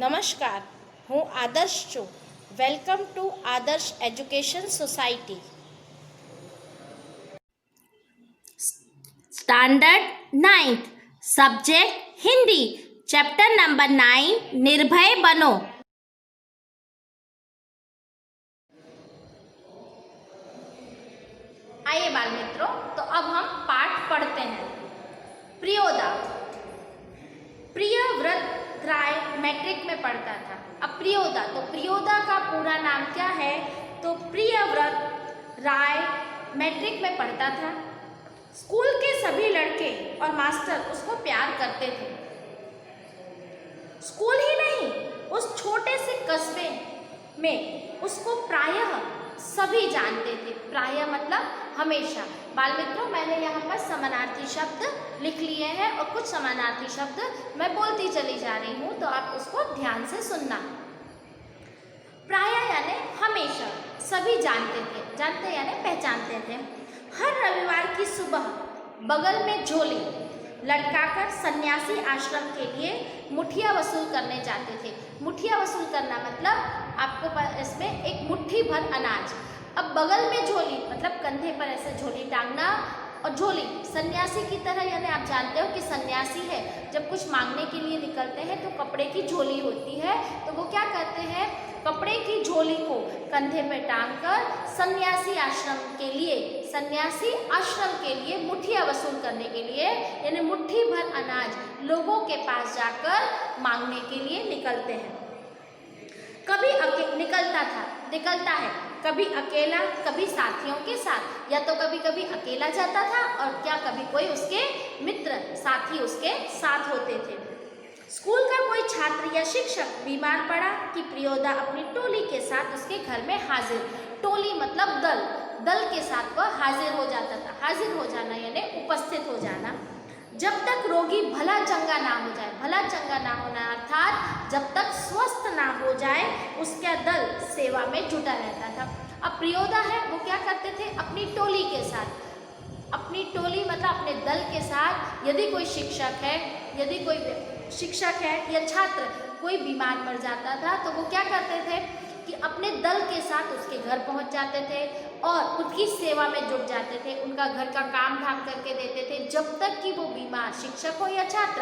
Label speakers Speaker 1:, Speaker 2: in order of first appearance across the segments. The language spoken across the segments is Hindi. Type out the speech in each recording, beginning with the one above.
Speaker 1: नमस्कार, હું આદર્શ છું. વેલકમ ટુ આદર્શ education society. Standard 9th subject Hindi, chapter number 9 निर्भय बनो. आइए बाल मित्रों, तो अब हम पाठ पढ़ते हैं. प्रियोदा. प्रियव्रत मैट्रिक में पढ़ता था. अब प्रियोदा, तो प्रियोदा का पूरा नाम क्या है? तो प्रियव्रत राय मैट्रिक में पढ़ता था. स्कूल के सभी लड़के और मास्टर उसको प्यार करते थे. स्कूल ही नहीं, उस छोटे से कस्बे में उसको प्रायः सभी जानते थे. प्रायः मतलब हमेशा. बाल मित्रों, मैंने यहाँ पर समानार्थी शब्द लिख लिए हैं और कुछ समानार्थी शब्द मैं बोलती चली जा रही हूँ, तो आप उसको ध्यान से सुनना. प्रायः यानी हमेशा, सभी जानते थे. जानते यानी पहचानते थे. हर रविवार की सुबह बगल में झोली लटकाकर सन्यासी आश्रम के लिए मुठिया वसूल करने जाते थे. मुठिया वसूल करना मतलब आपको इसमें एक मुट्ठी भर अनाज. अब बगल में झोली मतलब कंधे पर ऐसे झोली टांगना. और झोली सन्यासी की तरह, यानी आप जानते हो कि सन्यासी है, जब कुछ मांगने के लिए निकलते हैं तो कपड़े की झोली होती है, तो वो क्या करते हैं, कपड़े की झोली को कंधे पर टांगकर सन्यासी आश्रम के लिए मुठिया वसूल करने के लिए, यानी मुट्ठी भर अनाज लोगों के पास जाकर मांगने के लिए निकलते हैं. कभी निकलता है, कभी अकेला, कभी साथियों के साथ, या तो कभी कभी अकेला जाता था और क्या कभी कोई उसके मित्र साथी उसके साथ होते थे. स्कूल का कोई छात्र या शिक्षक बीमार पड़ा कि प्रियोदा अपनी टोली के साथ उसके घर में हाजिर. टोली मतलब दल के साथ वह हाजिर हो जाता था. हाजिर हो जाना यानी उपस्थित हो जाना. जब तक रोगी भला चंगा ना हो जाए, भला चंगा ना होना अर्थात जब तक स्वस्थ ना हो जाए, उसका दल सेवा में जुटा रहता था. अब प्रियोदा है, वो क्या करते थे, अपनी टोली के साथ, अपनी टोली मतलब अपने दल के साथ, यदि कोई शिक्षक है या छात्र कोई बीमार पड़ जाता था, तो वो क्या करते थे कि अपने दल के साथ उसके घर पहुंच जाते थे और उनकी सेवा में जुट जाते थे. उनका घर का काम धाम करके देते थे, जब तक कि वो बीमार शिक्षक हो या छात्र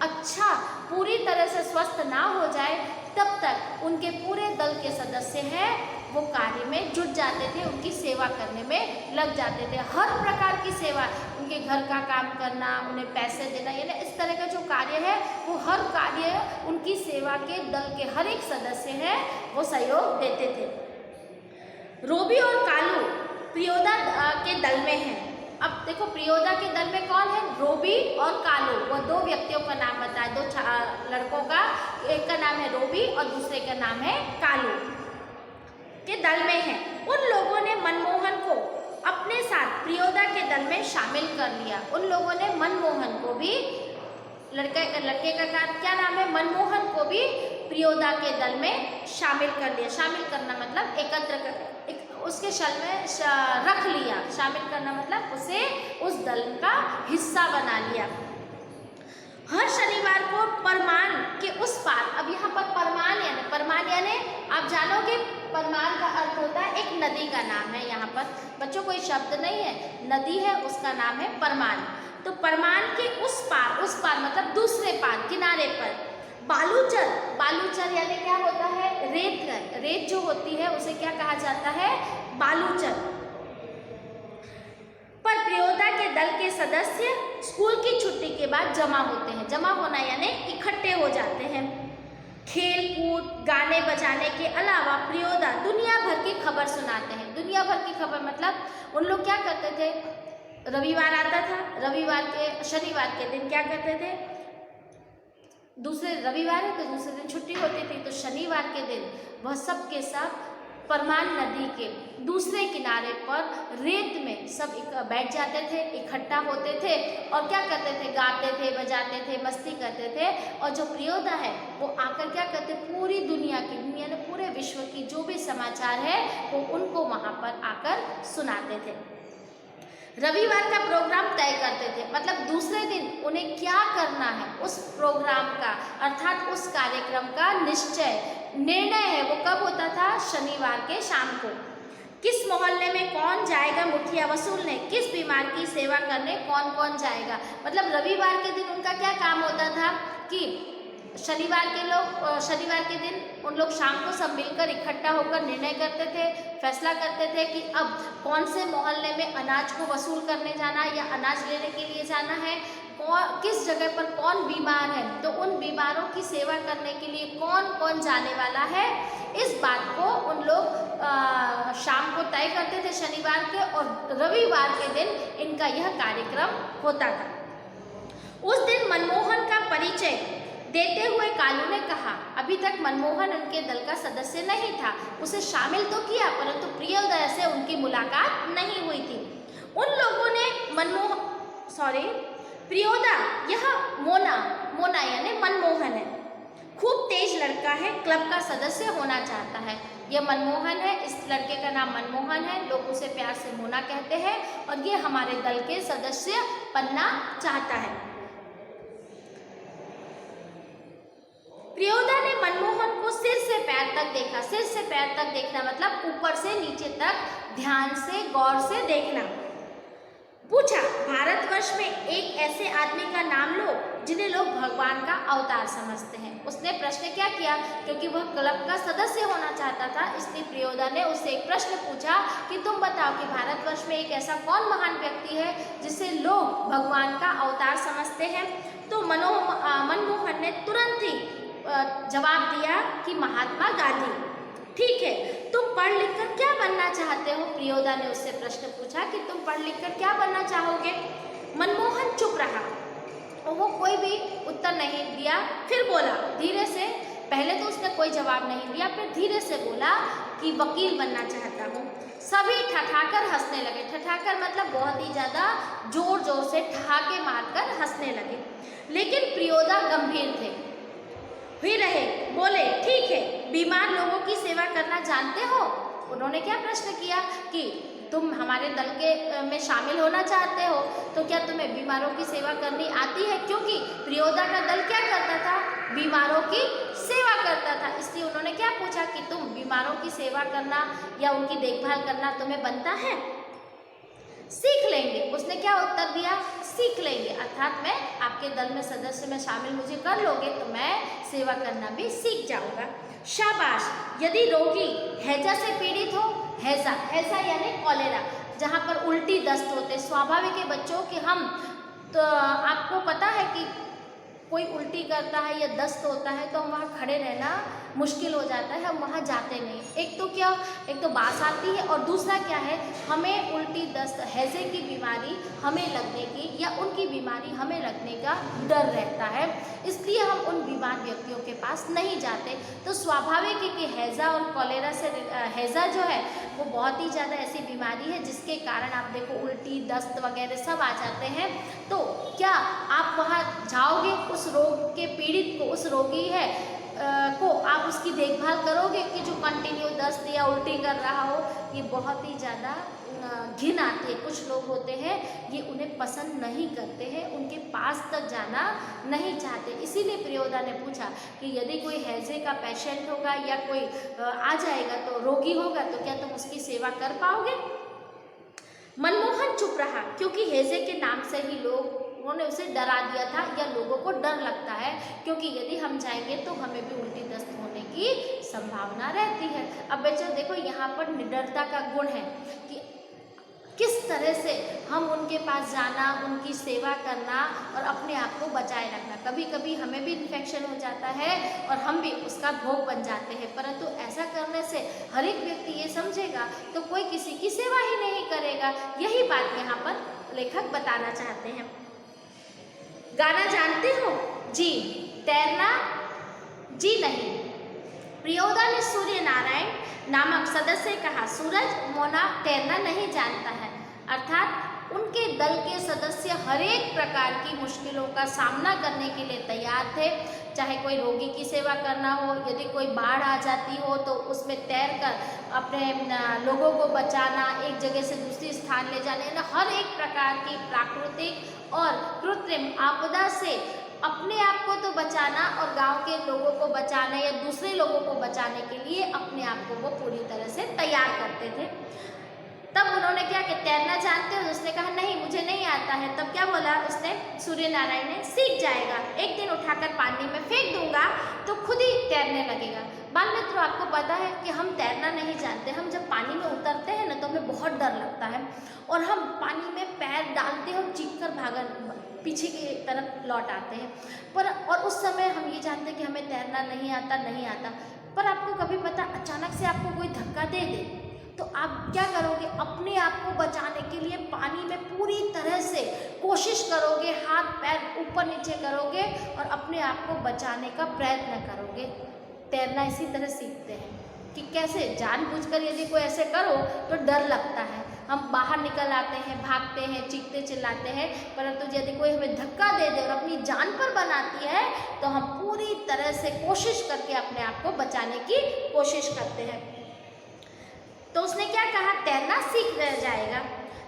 Speaker 1: अच्छा पूरी तरह से स्वस्थ ना हो जाए, तब तक उनके पूरे दल के सदस्य हैं वो कार्य में जुट जाते थे, उनकी सेवा करने में लग जाते थे. हर प्रकार की सेवा, उनके घर का काम करना, उन्हें पैसे देना, यानी इस तरह का जो कार्य है, वो हर कार्य उनकी सेवा के दल के हर एक सदस्य हैं वो सहयोग देते थे. रोबी और कालू प्रियोदा के दल में हैं. अब देखो, प्रियोदा के दल में कौन है, रोबी और कालू. वो दो व्यक्तियों का नाम बताए, दो लड़कों का. एक का नाम है रोबी और दूसरे का नाम है कालू, के दल में है. उन लोगों ने मनमोहन को अपने साथ प्रियोदा के दल में शामिल कर लिया. उन लोगों ने मनमोहन को भी, लड़के का क्या नाम है, मनमोहन को भी प्रियोदा के दल में शामिल कर लिया. शामिल करना मतलब उसके शल में रख लिया. शामिल करना मतलब उसे उस दल का हिस्सा बना लिया. हर शनिवार को परमान के उस पार. अब यहाँ पर परमान यानी आप जानोगे, परमान का अर्थ होता है एक नदी का नाम है. यहाँ पर बच्चों कोई शब्द नहीं है, नदी है, उसका नाम है परमान. तो परमान के उस पार मतलब दूसरे पार, किनारे पर बालूचर यानी क्या होता है, रेत जो होती है उसे क्या कहा जाता है, बालूचर पर प्रियोदा के दल के सदस्य स्कूल की छुट्टी के बाद जमा होते हैं. जमा होना यानी इकट्ठे हो जाते हैं. खेल कूद गाने बजाने के अलावा प्रियोदा दुनिया भर की खबर सुनाते हैं. दुनिया भर की खबर मतलब उन लोग क्या करते थे, रविवार आता था, शनिवार के दिन क्या करते थे, दूसरे रविवार है तो दूसरे दिन छुट्टी होती थी, तो शनिवार के दिन वह सब के सब परमान नदी के दूसरे किनारे पर रेत में सब बैठ जाते थे, इकट्ठा होते थे और क्या करते थे, गाते थे, बजाते थे, मस्ती करते थे. और जो प्रियोदा है वो आकर क्या करते, पूरी दुनिया ने पूरे विश्व की जो भी समाचार है वो उनको वहाँ पर आकर सुनाते थे. रविवार का प्रोग्राम तय करते थे, मतलब दूसरे दिन उन्हें क्या करना है उस प्रोग्राम का अर्थात उस कार्यक्रम का निर्णय है वो कब होता था? शनिवार के शाम को। किस मोहल्ले में कौन जाएगा मुठिया वसूलने, किस बीमार की सेवा करने कौन कौन जाएगा। मतलब रविवार के दिन उनका क्या काम होता था कि शनिवार के दिन उन लोग शाम को सब मिलकर इकट्ठा होकर निर्णय करते थे, फैसला करते थे कि अब कौन से मोहल्ले में अनाज को वसूल करने जाना या अनाज लेने के लिए जाना है, किस जगह पर कौन बीमार है, तो उन बीमारों की सेवा करने के लिए कौन कौन जाने वाला है, इस बात को उन लोग शाम को तय करते थे शनिवार के, और रविवार के दिन इनका यह कार्यक्रम होता था। उस दिन मनमोहन का परिचय देते हुए कालू ने कहा, अभी तक मनमोहन उनके दल का सदस्य नहीं था, उसे शामिल तो किया परंतु प्रियोदय से उनकी मुलाकात नहीं हुई थी। उन लोगों ने प्रियोदा, यह मोना यानी मनमोहन है, खूब तेज लड़का है, क्लब का सदस्य होना चाहता है। यह मनमोहन है, इस लड़के का नाम मनमोहन है, लोग उसे प्यार से मोना कहते हैं, और ये हमारे दल के सदस्य बनना चाहता है। प्रियोदा ने मनमोहन को सिर से पैर तक देखा। सिर से पैर तक देखना मतलब ऊपर से नीचे तक ध्यान से गौर से देखना। पूछा, भारतवर्ष में एक ऐसे आदमी का नाम लो जिन्हें लोग भगवान का अवतार समझते हैं। उसने प्रश्न क्या किया, क्योंकि वह क्लब का सदस्य होना चाहता था, इसलिए प्रियोदा ने उससे एक प्रश्न पूछा कि तुम बताओ कि भारतवर्ष में एक ऐसा कौन महान व्यक्ति है जिसे लोग भगवान का अवतार समझते हैं। तो मनमोहन ने तुरंत ही जवाब दिया कि महात्मा गांधी। ठीक है, तुम पढ़ लिख कर क्या बनना चाहते हो? प्रियोदा ने उससे प्रश्न पूछा कि तुम पढ़ लिख कर क्या बनना चाहोगे। मनमोहन चुप रहा और वो कोई भी उत्तर नहीं दिया। फिर बोला धीरे से, पहले तो उसने कोई जवाब नहीं दिया, फिर धीरे से बोला कि वकील बनना चाहता हूँ। सभी ठठाकर हंसने लगे। ठठाकर मतलब बहुत ही ज़्यादा जोर जोर से ठहाके मारकर हंसने लगे, लेकिन प्रियोदा गंभीर थे, हुई रहे। बोले, ठीक है, बीमार लोगों की सेवा करना जानते हो? उन्होंने क्या प्रश्न किया कि तुम हमारे दल के में शामिल होना चाहते हो, तो क्या तुम्हें बीमारों की सेवा करनी आती है? क्योंकि प्रियोदा का दल क्या करता था? बीमारों की सेवा करता था। इसलिए उन्होंने क्या पूछा कि तुम बीमारों की सेवा करना या उनकी देखभाल करना तुम्हें बनता है? सीख लेंगे। उसने क्या उत्तर दिया? सीख लेंगे, अर्थात मैं आपके दल में सदस्य में शामिल मुझे कर लोगे तो मैं सेवा करना भी सीख जाऊंगा। शाबाश। यदि रोगी हैजा से पीड़ित हो, हैजा यानी कॉलेरा, जहाँ पर उल्टी दस्त होते, स्वाभाविक है बच्चों कि हम तो आपको पता है कि कोई उल्टी करता है या दस्त होता है तो हम वहाँ खड़े रहना मुश्किल हो जाता है, हम वहाँ जाते नहीं। एक तो बास आती है और दूसरा क्या है, हमें उल्टी दस्त हैजे की बीमारी हमें लगने की या उनकी बीमारी हमें लगने का डर रहता है, इसलिए हम उन बीमार व्यक्तियों के पास नहीं जाते। तो स्वाभाविक है कि हैजा और कॉलेरा से हैजा जो है वो बहुत ही ज़्यादा ऐसी बीमारी है जिसके कारण आप देखो उल्टी दस्त वगैरह सब आ जाते हैं। तो क्या आप वहाँ जाओगे उस रोग के पीड़ित को, उस रोगी है को आप उसकी देखभाल करोगे कि जो कंटिन्यू दस्त या उल्टी कर रहा हो? ये बहुत ही ज़्यादा घिन आती है। कुछ लोग होते हैं ये उन्हें पसंद नहीं करते हैं, उनके पास तक जाना नहीं चाहते। इसीलिए प्रियोदा ने पूछा कि यदि कोई हैजे का पेशेंट होगा या कोई आ जाएगा तो रोगी होगा तो क्या तुम उसकी सेवा कर पाओगे? मनमोहन चुप रहा क्योंकि हैजे के नाम से ही उन्होंने उसे डरा दिया था या लोगों को डर लगता है, क्योंकि यदि हम जाएंगे तो हमें भी उल्टी दस्त होने की संभावना रहती है। अब बच्चों देखो यहाँ पर निडरता का गुण है कि किस तरह से हम उनके पास जाना, उनकी सेवा करना और अपने आप को बचाए रखना। कभी कभी हमें भी इन्फेक्शन हो जाता है और हम भी उसका भोग बन जाते हैं, परंतु ऐसा करने से हर एक व्यक्ति ये समझेगा तो कोई किसी की सेवा ही नहीं करेगा। यही बात यहाँ पर लेखक बताना चाहते हैं। गाना जानते हो? जी। तैरना? जी नहीं। प्रियोदा ने सूर्य नारायण नामक सदस्य से कहा, सूरज मोना तैरना नहीं जानता है, अर्थात उनके दल के सदस्य हर एक प्रकार की मुश्किलों का सामना करने के लिए तैयार थे। चाहे कोई रोगी की सेवा करना हो, यदि कोई बाढ़ आ जाती हो तो उसमें तैर कर अपने लोगों को बचाना, एक जगह से दूसरी स्थान ले जाने, हर एक प्रकार की प्राकृतिक और कृत्रिम आपदा से अपने आप को तो बचाना और गांव के लोगों को बचाना या दूसरे लोगों को बचाने के लिए अपने आप को वो पूरी तरह से तैयार करते थे। तब उन्होंने क्या कि तैरना जानते हो? उसने कहा नहीं, मुझे नहीं आता है। तब क्या बोला उसने? सूर्य नारायण ने, सीख जाएगा, एक दिन उठाकर पानी में फेंक दूंगा तो खुद ही तैरने लगेगा। बाल मित्रों, आपको पता है कि हम तैरना नहीं जानते। हम जब पानी में उतरते हैं ना तो हमें बहुत डर लगता है और हम पानी में पैर डालते हैं और चीख कर भागन पीछे की तरफ लौट आते हैं। और उस समय हम ये जानते हैं कि हमें तैरना नहीं आता। पर आपको कभी पता, अचानक से आपको कोई धक्का दे दे तो आप क्या करोगे? अपने आप को बचाने के लिए पानी में पूरी तरह से कोशिश करोगे, हाथ पैर ऊपर नीचे करोगे और अपने आप को बचाने का प्रयत्न करोगे। तैरना इसी तरह सीखते हैं कि कैसे जानबूझकर यदि कोई ऐसे करो तो डर लगता है, हम बाहर निकल आते हैं, भागते हैं, चीखते चिल्लाते हैं। परंतु यदि कोई हमें धक्का दे दे और अपनी जान पर बनाती है तो हम पूरी तरह से कोशिश करके अपने आप को बचाने की कोशिश करते हैं। तो उसने क्या कहा? तैरना सीख जाएगा।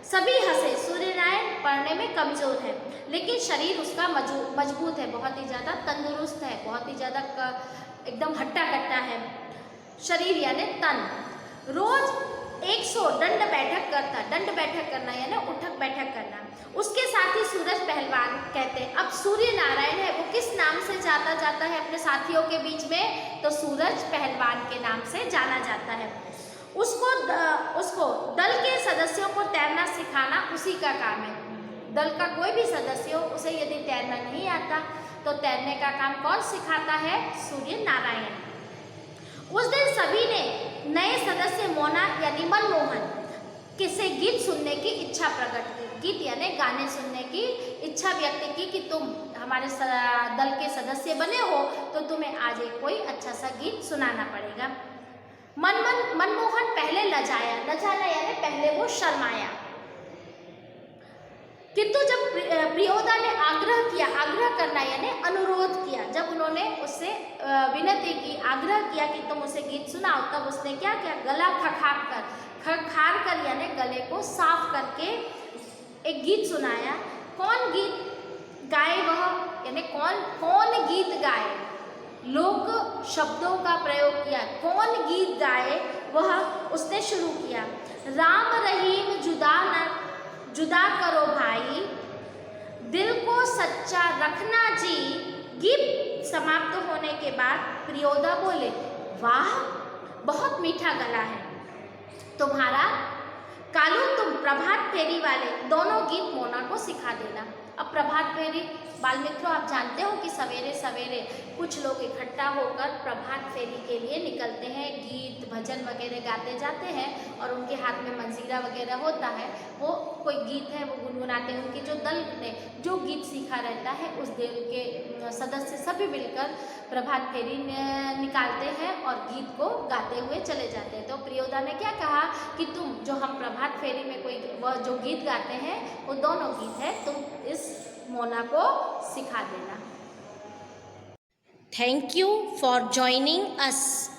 Speaker 1: सभी हंसे। सूर्यनारायण पढ़ने में कमज़ोर है लेकिन शरीर उसका मजबूत है, बहुत ही ज़्यादा तंदुरुस्त है, बहुत ही ज़्यादा एकदम हट्टा कट्टा है शरीर यानी तन। रोज 100 दंड बैठक करता। दंड बैठक करना यानी उठक बैठक करना। उसके साथ ही सूरज पहलवान कहते हैं। अब सूर्य नारायण है वो किस नाम से जाना जाता है अपने साथियों के बीच में? तो सूरज पहलवान के नाम से जाना जाता है। उसको दल के सदस्यों को तैरना सिखाना उसी का काम है। दल का कोई भी सदस्य हो, उसे यदि तैरना नहीं आता तो तैरने का काम कौन सिखाता है? सूर्य नारायण। उस दिन सभी ने नए सदस्य मोना यानी मनमोहन किसे गीत सुनने की इच्छा प्रकट की। गीत यानी गाने सुनने की इच्छा व्यक्त की कि तुम हमारे दल के सदस्य बने हो तो तुम्हें आज एक कोई अच्छा सा गीत सुनाना पड़ेगा। मनमोहन पहले लजाया यानी पहले वो शर्माया, किंतु जब प्रियोदा ने आग्रह करना यानी अनुरोध किया, जब उन्होंने उससे विनती की, आग्रह किया कि तुम उसे गीत सुनाओ, तब उसने क्या किया? गला खखार कर यानी गले को साफ करके एक गीत सुनाया। कौन गीत गाए वह यानी कौन गीत गाए? लोक शब्दों का प्रयोग किया। कौन गीत गाए वह उसने शुरू किया। राम रहीम जुदा करो भाई, दिल को सच्चा रखना जी। गीत समाप्त होने के बाद प्रियोदा बोले, वाह बहुत मीठा गला है तुम्हारा। कालू तुम प्रभात फेरी वाले दोनों गीत मोना को सिखा देना। अब प्रभात फेरी बाल मित्रों, आप जानते हो कि सवेरे सवेरे कुछ लोग इकट्ठा होकर प्रभात फेरी के लिए निकलते हैं, गीत भजन वगैरह गाते जाते हैं और उनके हाथ में मंजीरा वगैरह होता है, वो कोई गीत है वो गुनगुनाते हैं। उनके जो दल ने जो गीत सीखा रहता है उस दल के सदस्य सभी मिलकर प्रभात फेरी निकालते हैं और गीत को गाते हुए चले जाते हैं। तो प्रियोदा ने क्या कहा कि तुम जो हम प्रभात फेरी में कोई वह जो गीत गाते हैं वो दोनों गीत है, तुम इस मोना को सिखा देना। Thank you for joining us.